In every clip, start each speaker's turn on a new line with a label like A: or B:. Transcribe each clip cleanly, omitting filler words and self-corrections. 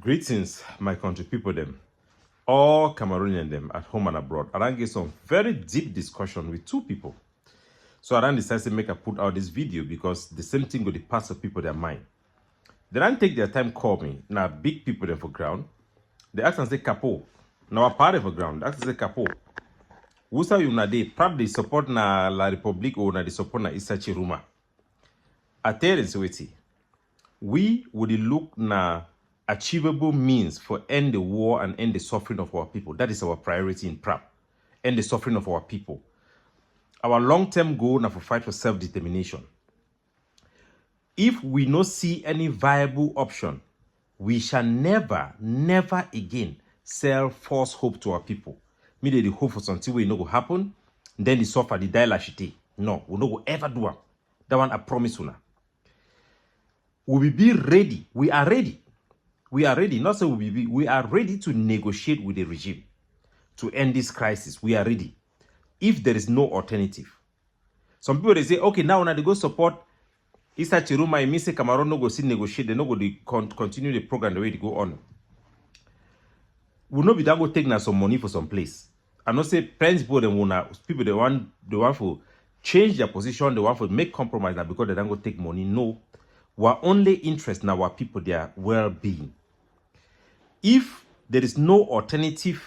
A: Greetings, my country people them, all Cameroonians them at home and abroad. I ran get some very deep discussion with two people. So I ran decided to make a put out this video because the same thing with the pass of people their mind. They don't take their time call me. Now big people them for ground. They ask and say capo. Now a part of the ground. They ask and say capo. Wusa you na they probably support na La Republique or na the support na Isachi Ruma. I tell you we would look na achievable means for end the war and end the suffering of our people. That is our priority in PrAP. End the suffering of our people. Our long-term goal now for fight for self-determination. If we not see any viable option, we shall never again sell false hope to our people. Maybe the hope for something will not go happen, then the suffer, the die lashite. No, we no go ever do it. That one I promise you now. We will be ready. We are ready. We are ready. Not say we will be. We are ready to negotiate with the regime to end this crisis. We are ready. If there is no alternative. Some people they say, okay, now when they go support Issa Chiruma, it means Cameroon no go see negotiate. They no go continue the program the way they go on. We no be that go take now some money for some place. I not say principle them wanna people they want for change their position. They want for make compromise now because they don't go take money. No. Our only interest in our people, their well-being. If there is no alternative,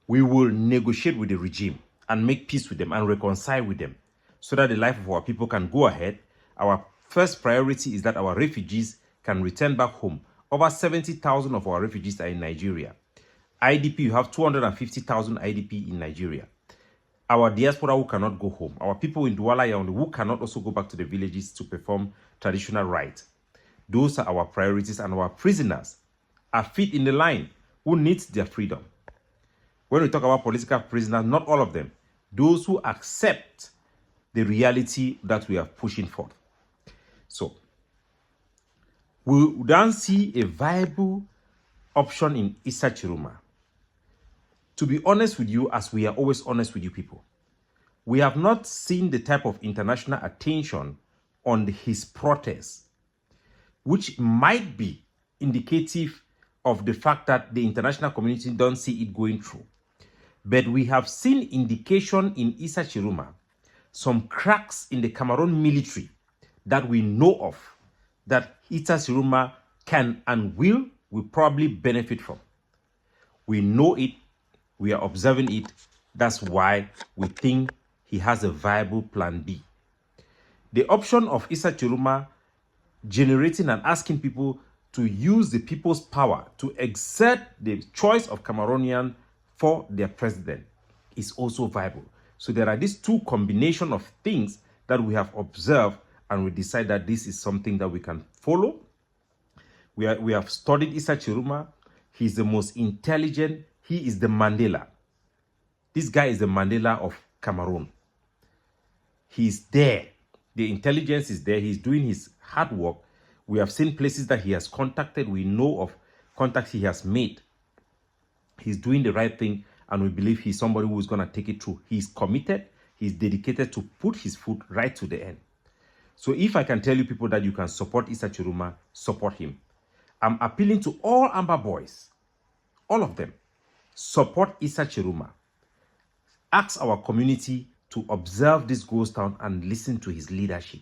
A: we will negotiate with the regime and make peace with them and reconcile with them so that the life of our people can go ahead. Our first priority is that our refugees can return back home. Over 70,000 of our refugees are in Nigeria. IDP, you have 250,000 IDP in Nigeria. Our diaspora who cannot go home. Our people in Douala Yaoundé who cannot also go back to the villages to perform traditional rites. Those are our priorities, and our prisoners are fit in the line who needs their freedom. When we talk about political prisoners, not all of them. Those who accept the reality that we are pushing for. So, we don't see a viable option in Issa Chiruma. To be honest with you, as we are always honest with you people, we have not seen the type of international attention on his protest, which might be indicative of the fact that the international community don't see it going through. But we have seen indication in Issa Chiruma, some cracks in the Cameroon military that we know of, that Issa Chiruma can and will probably benefit from. We know it. We are observing it. That's why we think he has a viable plan B. The option of Issa Chiruma generating and asking people to use the people's power to exert the choice of Cameroonian for their president is also viable. So there are these two combination of things that we have observed, and we decide that this is something that we can follow. We have studied Issa Chiruma. He's the most intelligent. He is the Mandela. This guy is the Mandela of Cameroon. He's there. The intelligence is there. He's doing his hard work. We have seen places that he has contacted. We know of contacts he has made. He's doing the right thing, and we believe he's somebody who is going to take it through. He's committed. He's dedicated to put his foot right to the end. So if I can tell you people that you can support Issa Chiruma, support him. I'm appealing to all Amber boys, all of them. Support Issa Chiruma. Ask our community to observe this ghost town and listen to his leadership.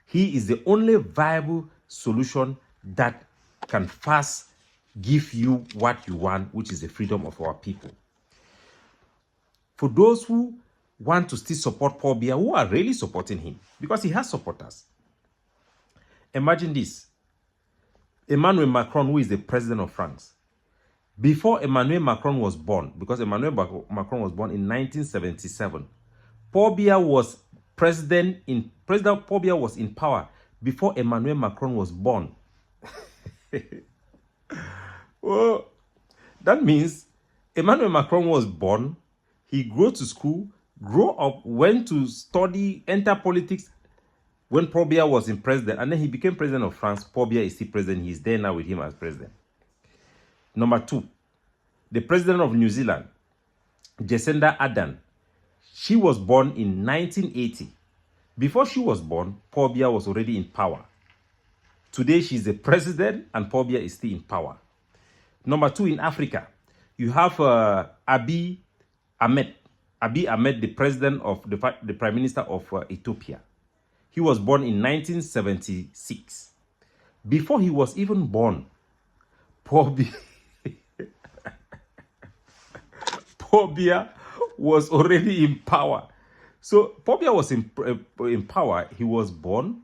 A: He is the only viable solution that can fast give you what you want, which is the freedom of our people. For those who want to still support Paul Biya, who are really supporting him, because he has supporters. Imagine this. Emmanuel Macron, who is the president of France, before Emmanuel Macron was born, because Emmanuel Macron was born in 1977, Paul Biya was President Paul Biya was in power before Emmanuel Macron was born. Well, that means Emmanuel Macron was born, he grew to school, grew up, went to study, enter politics when Paul Biya was in president, and then he became president of France. Paul Biya is still president. He's there now with him as president. Number two, the president of New Zealand, Jacinda Ardern, she was born in 1980. Before she was born, Paul Biya was already in power. Today, she's the president, and Paul Biya is still in power. Number 2, in Africa, you have Abiy Ahmed. Abiy Ahmed, the president of the prime minister of Ethiopia. He was born in 1976. Before he was even born, Paul Biya was already in power. So Paul Biya was in power. He was born,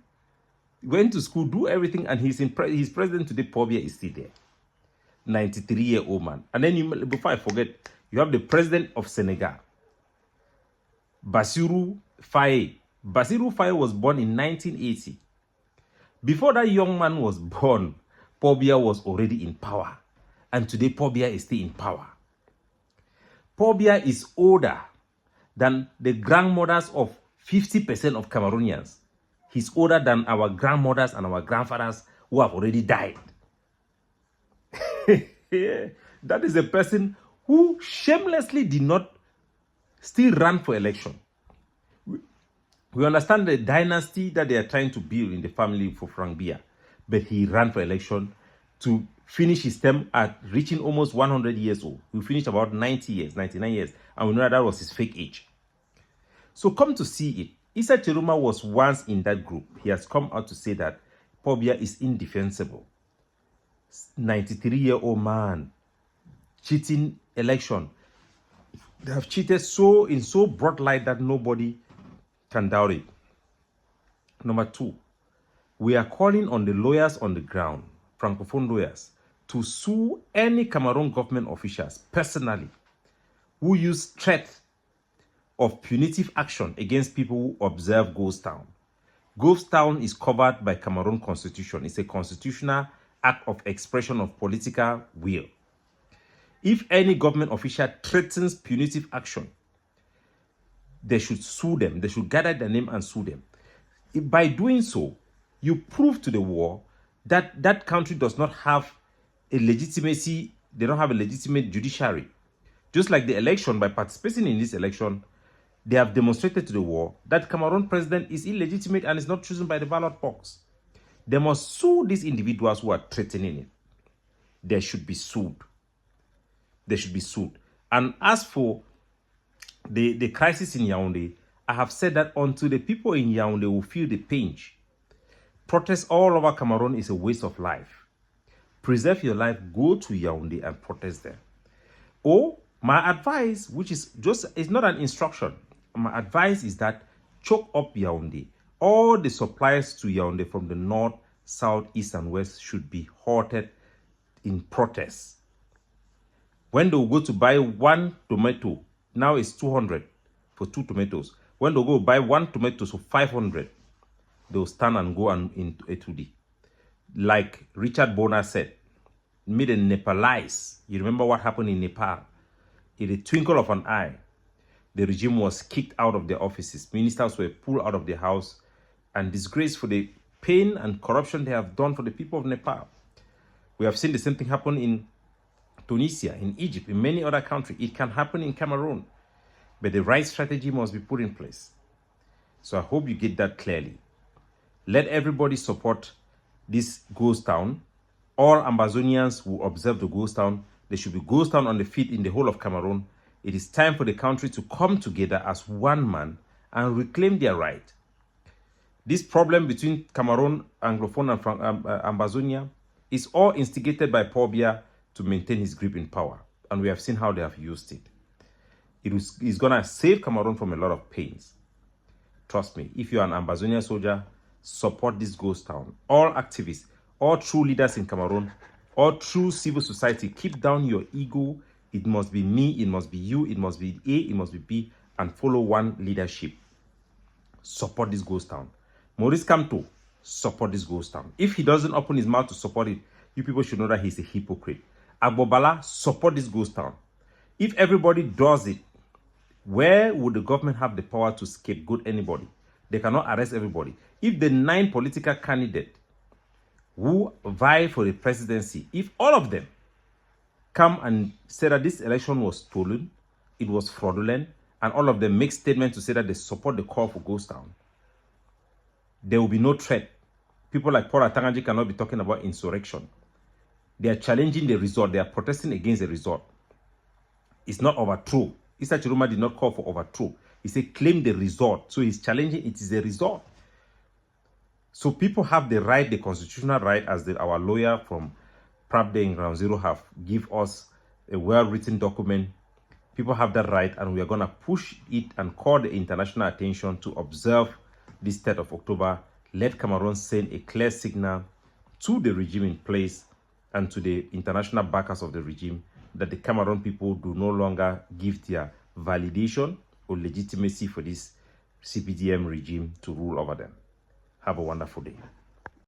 A: went to school, do everything, and he's president today. Paul Biya is still there. 93-year-old man. And then, before I forget, you have the president of Senegal, Bassirou Faye. Bassirou Faye was born in 1980. Before that young man was born, Paul Biya was already in power. And today, Paul Biya is still in power. Paul Biya is older than the grandmothers of 50% of Cameroonians. He's older than our grandmothers and our grandfathers who have already died. That is a person who shamelessly did not still run for election. We understand the dynasty that they are trying to build in the family for Frank Biya, but he ran for election to finish his term at reaching almost 100 years old. We finished about 90 years, 99 years, and we know that was his fake age. So come to see it, Issa Chiruma was once in that group. He has come out to say that Paul Biya is indefensible. 93-year-old man cheating election. They have cheated in so broad light that nobody can doubt it. Number 2, we are calling on the lawyers on the ground, Francophone lawyers, to sue any Cameroon government officials personally who use threat of punitive action against people who observe Ghost Town. Ghost Town is covered by Cameroon Constitution. It's a constitutional act of expression of political will. If any government official threatens punitive action, they should sue them. They should gather their name and sue them. By doing so, you prove to the world that that country does not have a legitimacy. They don't have a legitimate judiciary. Just like the election, by participating in this election, they have demonstrated to the world that Cameroon president is illegitimate and is not chosen by the ballot box. They must sue these individuals who are threatening it. They should be sued. They should be sued. And as for the crisis in Yaoundé, I have said that until the people in Yaoundé will feel the pinch, protest all over Cameroon is a waste of life. Preserve your life, go to Yaoundé and protest there. Or my advice, which is it's not an instruction, my advice is that choke up Yaoundé. All the supplies to Yaoundé from the north, south, east, and west should be halted in protest. When they go to buy one tomato, now it's 200 for 2 tomatoes. When they go buy 1 tomato for 500, they'll stand and go into A2D. Like Richard Bona said, made a Nepalese. You remember what happened in Nepal? In a twinkle of an eye, the regime was kicked out of their offices. Ministers were pulled out of their house and disgraced for the pain and corruption they have done for the people of Nepal. We have seen the same thing happen in Tunisia, in Egypt, in many other countries. It can happen in Cameroon. But the right strategy must be put in place. So I hope you get that clearly. Let everybody support this Ghost Town. All Ambazonians who observe the Ghost Town, there should be Ghost Town on the feet in the whole of Cameroon. It is time for the country to come together as one man and reclaim their right. This problem between Cameroon, Anglophone, and Ambazonia is all instigated by Paul Biya to maintain his grip in power. And we have seen how they have used it. It's going to save Cameroon from a lot of pains. Trust me, if you're an Ambazonian soldier, support this Ghost Town. All activists, all true leaders in Cameroon, all true civil society, keep down your ego. It must be me, it must be you, it must be A, it must be B, and follow one leadership. Support this Ghost Town. Maurice Kamto, support this Ghost Town. If he doesn't open his mouth to support it, you people should know that he's a hypocrite. Agbobala, support this Ghost Town. If everybody does it, where would the government have the power to scapegoat anybody? They cannot arrest everybody. If the 9 political candidates who vie for the presidency, if all of them come and say that this election was stolen, it was fraudulent, and all of them make statements to say that they support the call for Ghost Town, there will be no threat People like Paul Atangaji cannot be talking about insurrection. They are challenging the result. They are protesting against the result. It's not overthrow. Issa Chiroma did not call for overthrow. He said claim the result. So he's challenging it is a result. So people have the right, the constitutional right, as our lawyer from Pravda in Ground Zero have give us a well-written document. People have that right, and we are going to push it and call the international attention to observe this 3rd of October. Let Cameroon send a clear signal to the regime in place and to the international backers of the regime that the Cameroon people do no longer give their validation or legitimacy for this CPDM regime to rule over them. Have a wonderful day.